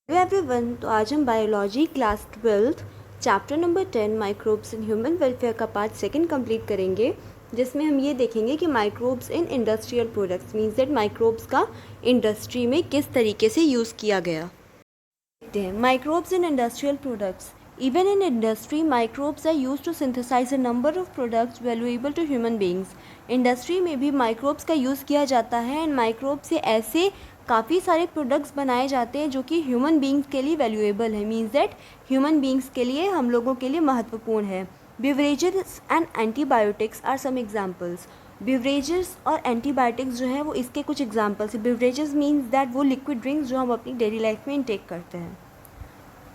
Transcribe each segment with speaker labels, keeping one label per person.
Speaker 1: Hello everyone, तो आज हम biology class 12 chapter number 10 microbes in human welfare का पार्ट सेकंड कंप्लीट करेंगे, जिसमें हम ये देखेंगे कि microbes in industrial products means that microbes का इंडस्ट्री में किस तरीके से यूज़ किया गया। देखते हैं microbes in industrial products. Even in industry microbes are use to synthesize a number of products valuable to human beings. Industry में भी माइक्रोब्स का यूज़ किया जाता है एंड माइक्रोब से ऐसे काफ़ी सारे प्रोडक्ट्स बनाए जाते हैं जो कि ह्यूमन बींग्स के लिए वैल्यूएबल है, मीन्स दैट ह्यूमन बींग्स के लिए, हम लोगों के लिए महत्वपूर्ण है। Beverages and antibiotics are some examples. Beverages और एंटीबायोटिक्स जो है वो इसके कुछ एग्जाम्पल्स है। बिवरेजेस मीन्स दैट वो लिक्विड ड्रिंक्स जो हम अपनी डेली लाइफ में इनटेक करते हैं।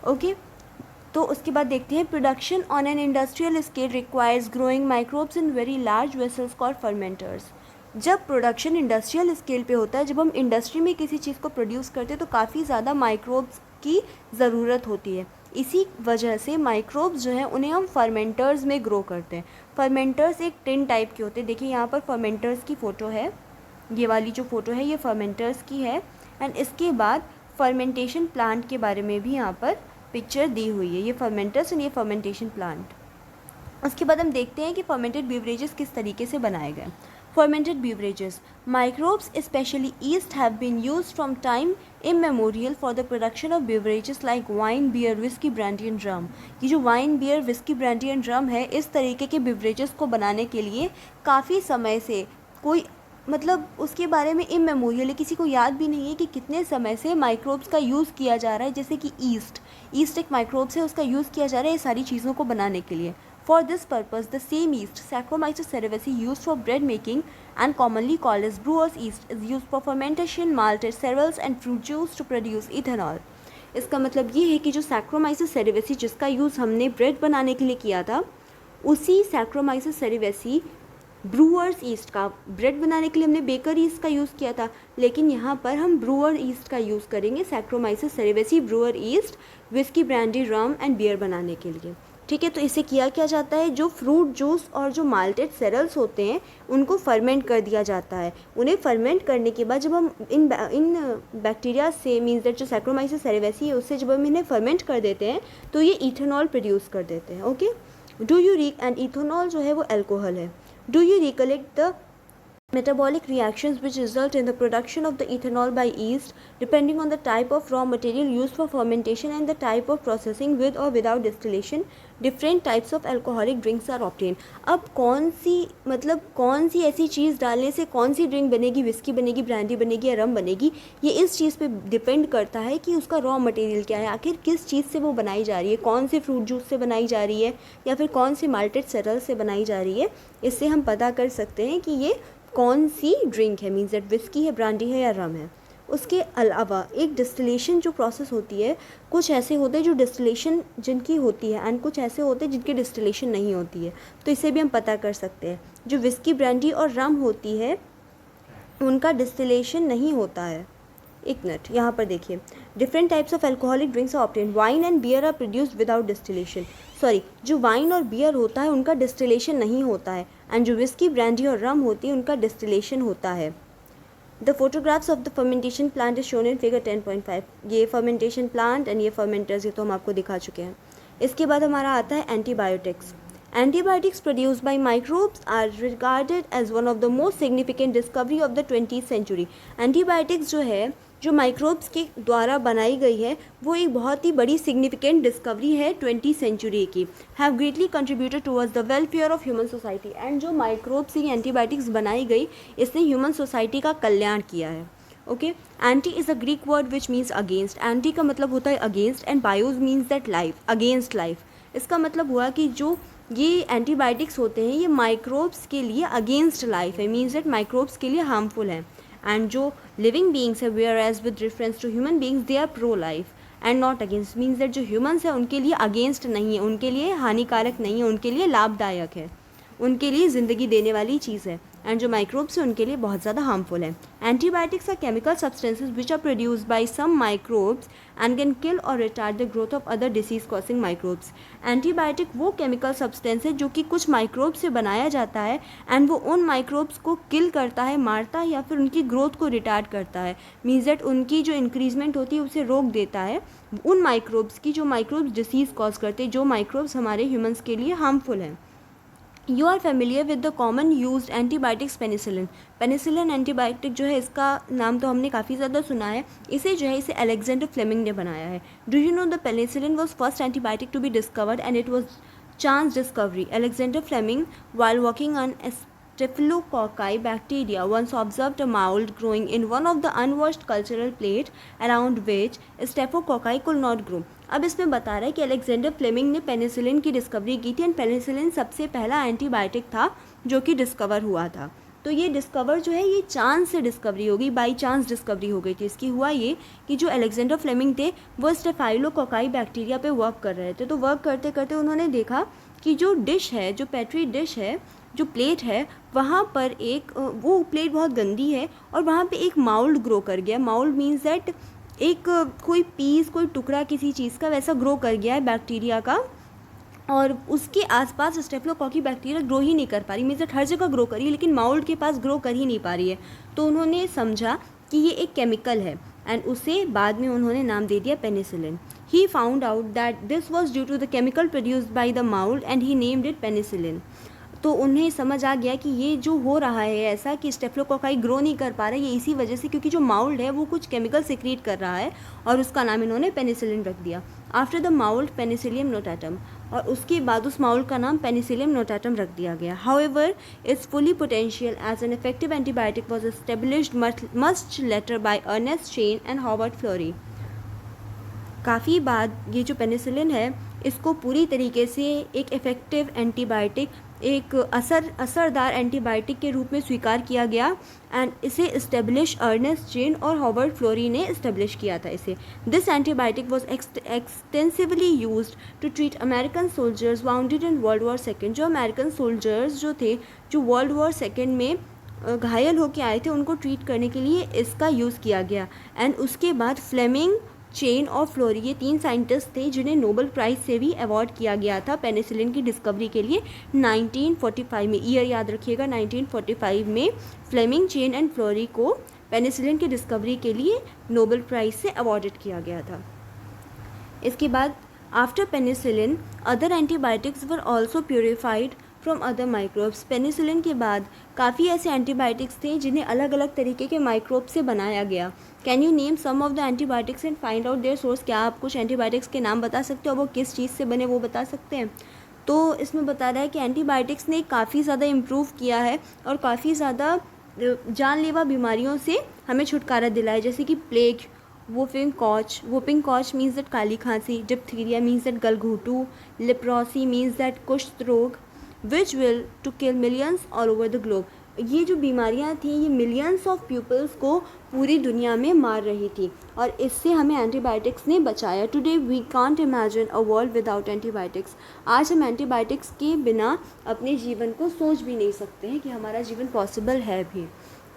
Speaker 1: ओके, तो उसके बाद देखते हैं production on an industrial scale requires growing microbes in very large vessels called fermenters. जब प्रोडक्शन इंडस्ट्रियल स्केल पे होता है, जब हम इंडस्ट्री में किसी चीज़ को प्रोड्यूस करते हैं तो काफ़ी ज़्यादा माइक्रोब्स की ज़रूरत होती है। इसी वजह से माइक्रोब्स जो हैं उन्हें हम फर्मेंटर्स में ग्रो करते हैं। फर्मेंटर्स एक टिन टाइप के होते हैं। देखिए यहाँ पर फर्मेंटर्स की फ़ोटो है, ये वाली जो फ़ोटो है ये फर्मेंटर्स की है। एंड इसके बाद फर्मेंटेशन प्लांट के बारे में भी यहाँ पर पिक्चर दी हुई है, ये फर्मेंटर्स और ये फर्मेंटेशन प्लांट। उसके बाद हम देखते हैं कि फर्मेंटेड बेवरेजेस किस तरीके से बनाए गए। Fermented beverages microbes specially yeast have been used from time immemorial for the production of beverages like wine, beer, whisky, brandy and rum. ये जो wine, beer, whisky, brandy and rum है, इस तरीके के बेवरेजेस को बनाने के लिए काफ़ी समय से कोई उसके बारे में इमेमोरियल है, किसी को याद भी नहीं है कि कितने समय से माइक्रोब्स का यूज़ किया जा रहा है। जैसे कि ईस्ट एक माइक्रोब्स है, उसका यूज़ किया जा रहा है ये सारी चीज़ों को बनाने के लिए। For this purpose, the same yeast, Saccharomyces cerevisiae, used for bread making and commonly called as brewer's yeast, is used for fermentation, malted cereals and fruit juice to produce ethanol. इसका मतलब ये है कि जो Saccharomyces cerevisiae जिसका use हमने bread बनाने के लिए किया था, उसी Saccharomyces cerevisiae ब्रूअर्स ईस्ट का, ब्रेड बनाने के लिए हमने बेकर ईस्ट का यूज़ किया था, लेकिन यहाँ पर हम ब्रूअर ईस्ट का यूज़ करेंगे। Saccharomyces cerevisiae brewer yeast whisky, brandy, rum and beer बनाने के लिए। ठीक है, तो इसे किया क्या जाता है, जो फ्रूट जूस और जो माल्टेड सेरल्स होते हैं उनको फर्मेंट कर दिया जाता है। उन्हें फर्मेंट करने के बाद जब हम इन बैक्टीरिया से, मीन्स दैट जो Saccharomyces cerevisiae है उससे जब हम इन्हें फर्मेंट कर देते हैं तो ये इथेनॉल प्रोड्यूस कर देते हैं। Okay, do you and ethanol जो है वो अल्कोहल है। Do you recollect the metabolic reactions which result in the production of the ethanol by yeast depending on the type of raw material used for fermentation and the type of processing with or without distillation different types of alcoholic drinks are obtained। अब कौन सी ऐसी चीज़ डालने से कौन सी drink बनेगी, whisky बनेगी, brandy बनेगी या रम बनेगी, ये इस चीज़ पे डिपेंड करता है कि उसका रॉ मटेरियल क्या है, आखिर किस चीज़ से वो बनाई जा रही है, कौन से फ्रूट जूस से बनाई जा रही है या फिर कौन से माल्टेड सेरल से बनाई जा रही है। इससे हम पता कर सकते हैं कि ये कौन सी ड्रिंक है, मीन्स दैट विस्की है, ब्रांडी है या रम है। उसके अलावा एक डिस्टिलेशन जो प्रोसेस होती है, कुछ ऐसे होते हैं जो डिस्टिलेशन जिनकी होती है एंड कुछ ऐसे होते हैं जिनकी डिस्टिलेशन नहीं होती है, तो इसे भी हम पता कर सकते हैं। जो विस्की, ब्रांडी और रम होती है उनका डिस्टिलेशन नहीं होता है। एक मिनट, यहाँ पर देखिए, different types of alcoholic drinks are obtained. Wine and beer are produced without distillation. Sorry, जो वाइन और बियर होता है उनका डिस्टिलेशन नहीं होता है एंड जो विस्की, ब्रांडी और रम होती है उनका डिस्टिलेशन होता है। The photographs of the fermentation plant is shown in figure 10.5। ये फर्मेंटेशन प्लांट एंड ये फर्मेंटर्स, ये तो हम आपको दिखा चुके हैं। इसके बाद हमारा आता है antibiotics. Antibiotics produced by microbes are regarded as one of the most significant discovery of the 20th century। Antibiotics जो है, जो माइक्रोब्स के द्वारा बनाई गई है, वो एक बहुत ही बड़ी सिग्निफिकेंट डिस्कवरी है 20th सेंचुरी की। Have greatly contributed towards the welfare of human society. And जो माइक्रोब्स की एंटीबायोटिक्स बनाई गई, इसने ह्यूमन सोसाइटी का कल्याण किया है। Okay, anti is a Greek word which means against. Anti का मतलब होता है against and bios means that life, against life. इसका मतलब हुआ कि जो ये एंटीबायोटिक्स होते हैं ये माइक्रोब्स के लिए अगेंस्ट लाइफ है, मीन्स दैट माइक्रोब्स के लिए हार्मफुल है। एंड जो लिविंग बींग्स है, whereas with reference to human beings, they are pro life and not against, means that जो ह्यूमन्स है उनके लिए अगेंस्ट नहीं है, उनके लिए हानिकारक नहीं है, उनके लिए लाभदायक है, उनके लिए ज़िंदगी देने वाली चीज़ है। एंड जो माइक्रोब्स हैं उनके लिए बहुत ज़्यादा हार्मफुल है। Antibiotics are chemical substances which are produced by some microbes and can kill or retard the growth of other disease causing microbes. Antibiotic वो केमिकल सब्सटेंस है जो कि कुछ माइक्रोब से बनाया जाता है एंड वो उन माइक्रोब्स को किल करता है, मारता है या फिर उनकी ग्रोथ को रिटार्ड करता है, मीन्स दैट उनकी जो इंक्रीजमेंट होती है उसे रोक देता है, उन माइक्रोब्स की जो माइक्रोब्स डिसीज़ कॉज करते हैं, जो माइक्रोब्स हमारे ह्यूमंस के लिए हार्मफुल हैं। You are familiar with the common use antibiotics penicillin. Penicillin antibiotic जो है इसका नाम तो हमने काफ़ी ज़्यादा सुना है। इसे अलेक्जेंडर फ्लेमिंग ने बनाया है। Do you know the penicillin was first antibiotic to be discovered and it was chance discovery. Alexander Fleming, while working on Staphylococci bacteria, once observed a mold growing in one of the unwashed cultural plate around which Staphylococci could not grow. अब इसमें बता रहा है कि Alexander Fleming ने penicillin की discovery की थी एंड पेनिसिलिन सबसे पहला एंटीबायोटिक था जो कि डिस्कवर हुआ था। तो ये डिस्कवर जो है ये चांस से डिस्कवरी होगी, बाई चांस डिस्कवरी हो गई थी। इसकी हुआ ये कि जो अलेक्जेंडर फ्लेमिंग थे वो स्टेफाइलोकोकाई बैक्टीरिया पे वर्क कर रहे थे। तो वर्क करते करते उन्होंने देखा कि जो डिश है, जो पेट्री डिश है, जो प्लेट है, वहाँ पर एक वो प्लेट बहुत गंदी है और वहाँ पे एक माउल्ड ग्रो कर गया। माउल्ड मीन्स दैट एक कोई पीस, कोई टुकड़ा किसी चीज़ का वैसा ग्रो कर गया है बैक्टीरिया का, और उसके आसपास स्टेफिलोकोकी बैक्टीरिया ग्रो ही नहीं कर पा रही। मीन्स दैट हर जगह ग्रो करी है लेकिन माउल्ड के पास ग्रो कर ही नहीं पा रही है। तो उन्होंने समझा कि ये एक केमिकल है एंड उसे बाद में उन्होंने नाम दे दिया penicillin. He found out that this was due to the chemical produced by the mould and he named it penicillin. तो उन्हें समझ आ गया कि ये जो हो रहा है ऐसा कि स्टेफिलोकोकाई ग्रो नहीं कर पा रहा है, ये इसी वजह से क्योंकि जो माउल्ड है वो कुछ केमिकल सिक्रीट कर रहा है और उसका नाम इन्होंने पेनिसिलिन रख दिया। After the mould Penicillium notatum, और उसके बाद उस माउल्ड का नाम पेनिसिलियम नोटाटम रख दिया गया। However its fully potential as an effective antibiotic was established much later by Ernest Chain and Howard Florey. काफ़ी बाद ये जो पेनिसिलिन है इसको पूरी तरीके से एक इफ़ेक्टिव एंटीबायोटिक, एक असरदार एंटीबायोटिक के रूप में स्वीकार किया गया एंड इसे इस्टेब्लिश अर्नेस्ट चेन और हॉवर्ड फ्लोरी ने इस्टेब्लिश किया था इसे। This antibiotic was extensively used to treat American soldiers wounded in world war second. जो अमेरिकन सोल्जर्स जो थे, जो वर्ल्ड वॉर सेकेंड में घायल होकर आए थे, उनको ट्रीट करने के लिए इसका यूज़ किया गया। एंड उसके बाद फ्लेमिंग, चेन और फ्लोरी, ये 3 साइंटिस्ट थे जिन्हें नोबेल प्राइज़ से भी अवार्ड किया गया था पेनिसिलिन की डिस्कवरी के लिए 1945 में। ईयर याद रखिएगा, 1945 में फ्लेमिंग, चेन एंड फ्लोरी को पेनिसिलिन की डिस्कवरी के लिए नोबेल प्राइज़ से अवार्डेड किया गया था। इसके बाद after penicillin other antibiotics were also purified from other microbes. Penicillin के बाद काफ़ी ऐसे एंटीबायोटिक्स थे जिन्हें अलग अलग तरीके के माइक्रोब से बनाया गया। Can you name some of the antibiotics and find out their source. क्या आप कुछ एंटीबायोटिक्स के नाम बता सकते हो, वो किस चीज़ से बने वो बता सकते हैं। तो इसमें बता रहा है कि एंटीबायोटिक्स ने काफ़ी ज़्यादा इम्प्रूव किया है और काफ़ी ज़्यादा जानलेवा बीमारियों से हमें छुटकारा दिलाया, जैसे कि plague, whooping cough means that काली खांसी, डिप्थीरिया मीन्स दैट गलघोटू, लेप्रोसी मीन्स दैट कुष्ठ रोग, which will to kill millions all over the globe. ये जो बीमारियां थी ये मिलियंस ऑफ पीपल्स को पूरी दुनिया में मार रही थी और इससे हमें एंटीबायोटिक्स ने बचाया। Today we can't imagine a world without antibiotics. आज हम एंटीबायोटिक्स के बिना अपने जीवन को सोच भी नहीं सकते हैं कि हमारा जीवन पॉसिबल है भी।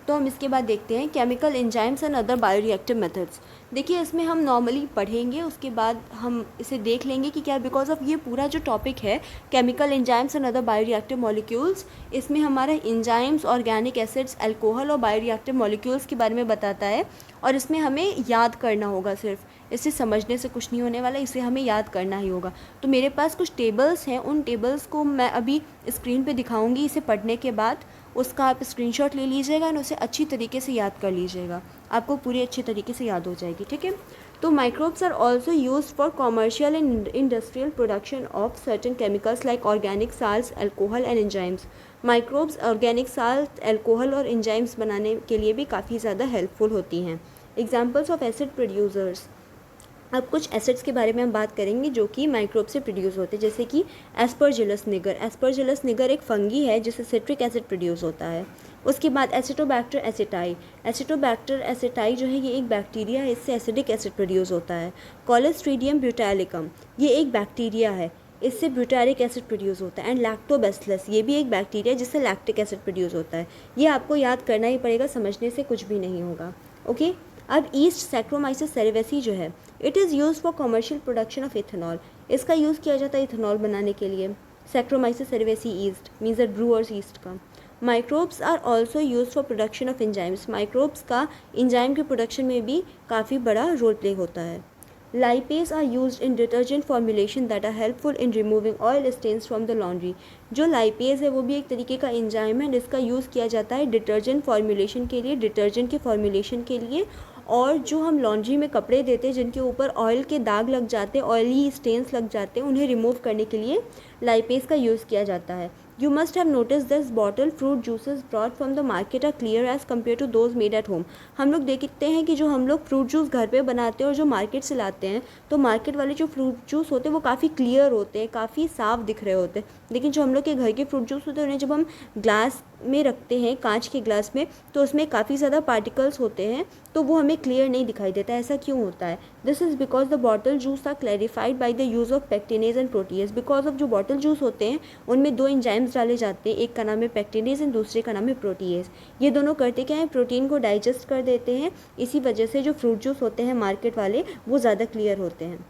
Speaker 1: तो हम इसके बाद देखते हैं chemical enzymes and other bioreactive methods. देखिए इसमें हम नॉर्मली पढ़ेंगे, उसके बाद हम इसे देख लेंगे कि क्या बिकॉज ऑफ ये पूरा जो टॉपिक है chemical enzymes and other bioreactive molecules, इसमें हमारा एंजाइम्स, ऑर्गेनिक एसिड्स, अल्कोहल और बायोरिएक्टिव मॉलिक्यूल्स के बारे में बताता है और इसमें हमें याद करना होगा। सिर्फ इसे समझने से कुछ नहीं होने वाला, इसे हमें याद करना ही होगा। तो मेरे पास कुछ टेबल्स हैं, उन टेबल्स को मैं अभी स्क्रीन पे दिखाऊंगी। इसे पढ़ने के बाद उसका आप स्क्रीनशॉट ले लीजिएगा और उसे अच्छी तरीके से याद कर लीजिएगा, आपको पूरी अच्छी तरीके से याद हो जाएगी, ठीक है। तो microbes are also used for commercial and industrial production of certain chemicals like organic salts, alcohol and enzymes. Microbes organic salt, alcohol और एंजाइम्स बनाने के लिए भी काफ़ी ज़्यादा हेल्पफुल होती हैं। Examples of acid producers. अब कुछ एसिड्स के बारे में हम बात करेंगे जो कि माइक्रोब से प्रोड्यूस होते हैं, जैसे कि एस्परजिलस निगर। एस्परजिलस निगर एक फंगी है जिससे सिट्रिक एसिड प्रोड्यूस होता है। उसके बाद एसिटोबैक्टर एसिटाई। एसिटोबैक्टर एसिटाई जो है ये एक बैक्टीरिया है, इससे एसिडिक एसिड प्रोड्यूस होता है। कॉलेस्ट्रीडियम ब्यूटालिकम, ये एक बैक्टीरिया है, इससे ब्यूटारिक एसिड प्रोड्यूस होता है। एंड लैक्टोबैसिलस, ये भी एक बैक्टीरिया जिससे लैक्टिक एसिड प्रोड्यूस होता है। ये आपको याद करना ही पड़ेगा, समझने से कुछ भी नहीं होगा। ओके, अब ईस्ट सैक्रोमाइसिस सेरेवेसी जो है, it is use for commercial production of ethanol. इसका यूज़ किया जाता है इथेनॉल बनाने के लिए। Saccharomyces cerevisiae yeast means the brewer's yeast का। Microbes are also use for production of enzymes. Microbes का एंजाइम के प्रोडक्शन में भी काफ़ी बड़ा रोल प्ले होता है। Lipase are used in detergent formulation that are helpful in removing oil stains from the laundry. जो लाइपेज है वो भी एक तरीके का एंजाइम है, जिसका यूज़ किया जाता है डिटर्जेंट फॉर्मुलेशन के लिए, डिटर्जेंट के फॉर्मुलेशन के लिए। और जो हम लॉन्ड्री में कपड़े देते हैं जिनके ऊपर ऑयल के दाग लग जाते हैं, ऑयली स्टेन्स लग जाते हैं, उन्हें रिमूव करने के लिए लाइपेज का यूज़ किया जाता है। You must have noticed this bottle fruit juices brought from the market are clear as compared to those made at home। हम लोग देखते हैं कि जो हम लोग फ्रूट जूस घर पे बनाते हैं और जो मार्केट से लाते हैं, तो मार्केट वाले जो फ्रूट जूस होते हैं वो काफ़ी क्लियर होते हैं, काफ़ी साफ दिख रहे होते हैं। लेकिन जो हम लोग के घर के फ्रूट जूस होते हैं उन्हें जब हम ग्लास में रखते हैं, कांच के ग्लास में, तो उसमें काफ़ी ज़्यादा पार्टिकल्स होते हैं, तो वो हमें क्लियर नहीं दिखाई देता। ऐसा क्यों होता है? This is because the bottle juice are clarified by the use of pectinase and protease. Because of जो बॉटल जूस होते हैं उनमें दो एंजाइम्स डाले जाते हैं, एक का नाम है पेक्टिनेज एंड दूसरे का नाम है प्रोटीएज। ये दोनों करते क्या है? प्रोटीन को डाइजेस्ट कर देते हैं। इसी वजह से जो फ्रूट जूस होते हैं मार्केट वाले वो ज़्यादा क्लियर होते हैं।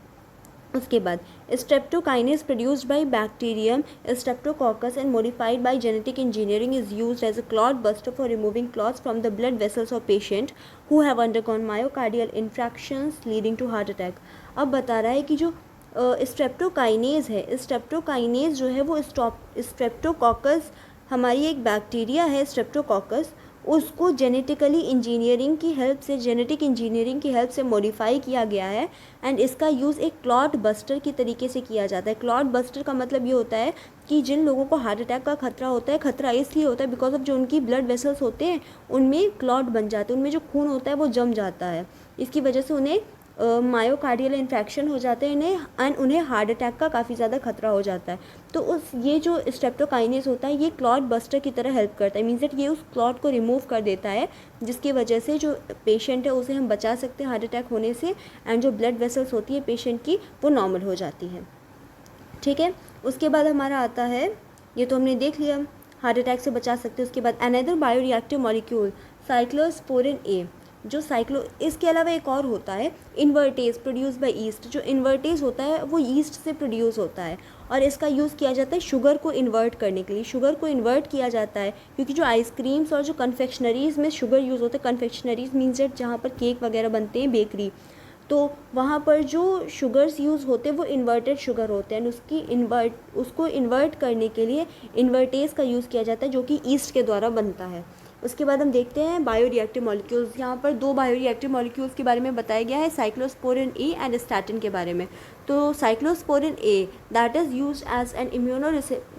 Speaker 1: उसके बाद streptokinase produced by bacterium streptococcus and modified by genetic engineering is used as a clot buster for removing clots from the blood vessels of patient who have undergone myocardial infractions leading to heart attack. अब बता रहा है कि जो streptokinase है, streptokinase जो है वो स्ट्रेप्टोकोकस हमारी एक बैक्टीरिया है, स्ट्रेप्टोकोकस, उसको जेनेटिकली इंजीनियरिंग की हेल्प से, जेनेटिक इंजीनियरिंग की हेल्प से मॉडिफाई किया गया है। एंड इसका यूज़ एक क्लॉट बस्टर की तरीके से किया जाता है। क्लॉट बस्टर का मतलब ये होता है कि जिन लोगों को हार्ट अटैक का खतरा होता है, खतरा इसलिए होता है बिकॉज ऑफ जो उनकी ब्लड वेसल्स होते हैं उनमें क्लॉट बन जाते हैं, उनमें जो खून होता है वो जम जाता है। इसकी वजह से उन्हें मायोकार्डियल इन्फेक्शन हो जाते हैं एंड उन्हें हार्ट अटैक का काफ़ी ज़्यादा खतरा हो जाता है। तो ये जो स्ट्रेप्टोकाइनेज होता है ये क्लॉट बस्टर की तरह हेल्प करता है। मीन्स दैट ये उस क्लॉट को रिमूव कर देता है, जिसकी वजह से जो पेशेंट है उसे हम बचा सकते हैं हार्ट अटैक होने से। एंड जो ब्लड वेसल्स होती है पेशेंट की वो नॉर्मल हो जाती है। ठीक है, उसके बाद हमारा आता है, ये तो हमने देख लिया हार्ट अटैक से बचा सकते हैं। उसके बाद अनदर बायोरिएक्टिव मॉलिक्यूल साइक्लोस्पोरिन ए, जो इसके अलावा एक और होता है इन्वर्टेज प्रोड्यूस बाय ईस्ट। जो इन्वर्टेज होता है वो ईस्ट से प्रोड्यूस होता है और इसका यूज़ किया जाता है शुगर को इन्वर्ट करने के लिए। शुगर को इन्वर्ट किया जाता है क्योंकि जो आइसक्रीम्स और जो कन्फेक्शनरीज़ में शुगर यूज़ होता है, कन्फेक्शनरीज़ मीन्स दैट जहाँ पर केक वगैरह बनते हैं, बेकरी, तो वहाँ पर जो शुगर्स यूज़ होते हैं वो इन्वर्टेड शुगर होते हैं। उसको इन्वर्ट करने के लिए इन्वर्टेज का यूज़ किया जाता है जो कि ईस्ट के द्वारा बनता है। उसके बाद हम देखते हैं बायोरिएक्टिव मॉलिक्यूल्स। यहाँ पर दो बायोरिएक्टिव मॉलिक्यूल्स के बारे में बताया गया है, साइक्लोस्पोरिन ए एंड स्टैटिन के बारे में। तो cyclosporin A that is used as an immuno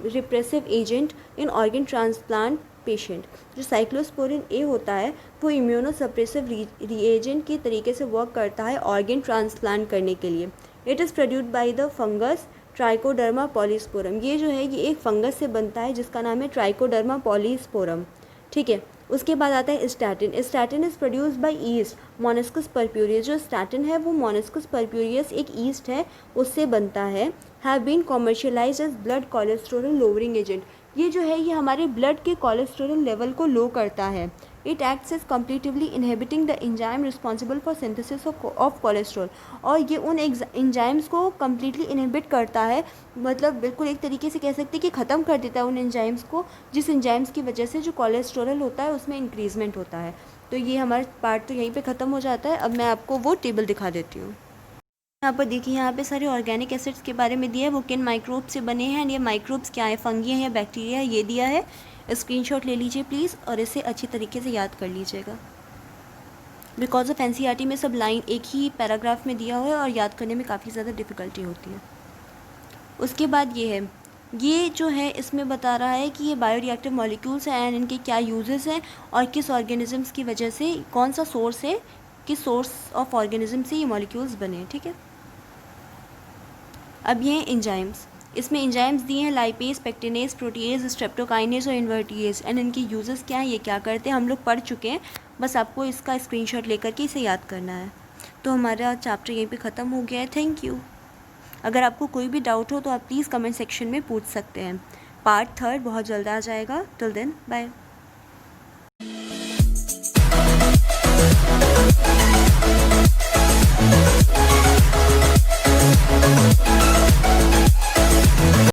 Speaker 1: repressive agent in organ transplant patient. जो साइक्लोस्पोरिन ए होता है वो इम्यूनो सप्रेसिव रिएजेंट के तरीके से वर्क करता है ऑर्गन ट्रांसप्लांट करने के लिए। It is produced by the fungus trichoderma polysporum. ये जो है ये एक फंगस से बनता है जिसका नाम है ट्राइकोडर्मा पॉलीस्पोरम। ठीक है, उसके बाद आता है statin. Statin is produced by east मोनस्कस purpureus. जो स्टैटिन है वो मोनस्कस परप्यूरियस एक ईस्ट है उससे बनता है। Have been commercialised as blood cholesterol lowering agent. ये जो है ये हमारे ब्लड के कोलेस्ट्रॉल लेवल को लो करता है। It acts as competitively inhibiting the enzyme responsible for synthesis of cholesterol. और ये उन एंजाइम्स को कम्प्लीटली इनहिबिट करता है, मतलब बिल्कुल एक तरीके से कह सकते हैं कि ख़त्म कर देता है उन एंजाइम्स को, जिस एंजाइम्स की वजह से जो कोलेस्ट्रॉल होता है उसमें इंक्रीजमेंट होता है। तो ये हमारा पार्ट तो यहीं पे ख़त्म हो जाता है। अब मैं आपको वो टेबल दिखा देती हूँ। यहाँ पर देखिए, यहाँ पे सारे ऑर्गेनिक एसिड्स के बारे में दिया है, वो किन माइक्रोब से बने हैं, ये माइक्रोब्स क्या है, फंगी है या बैक्टीरिया, ये दिया है। स्क्रीनशॉट ले लीजिए प्लीज़ और इसे अच्छी तरीके से याद कर लीजिएगा। बिकॉज ऑफ एनसीईआरटी में सब लाइन एक ही पैराग्राफ में दिया हुआ है और याद करने में काफ़ी ज़्यादा डिफ़िकल्टी होती है। उसके बाद ये है, ये जो है इसमें बता रहा है कि ये बायोरिएक्टिव मॉलिक्यूल्स हैं एंड इनके क्या यूजेस हैं और किस ऑर्गेनिजम्स की वजह से, कौन सा सोर्स है, किस सोर्स ऑफ ऑर्गेनिज्म से ये मॉलिक्यूल्स बने हैं। ठीक है, अब ये हैं एंजाइम्स। इसमें एंजाइम्स दिए हैं लाइपेज, पेक्टिनेज, प्रोटीएज, स्ट्रेप्टोकाइनेज और इन्वर्टिएज। एंड इनके यूजेस क्या हैं, ये क्या करते हैं, हम लोग पढ़ चुके हैं, बस आपको इसका स्क्रीनशॉट लेकर के इसे याद करना है। तो हमारा चैप्टर यहीं पे ख़त्म हो गया है। Thank you. अगर आपको कोई भी डाउट हो तो आप प्लीज़ कमेंट सेक्शन में पूछ सकते हैं। पार्ट 3 बहुत जल्द आ जाएगा। Till then bye.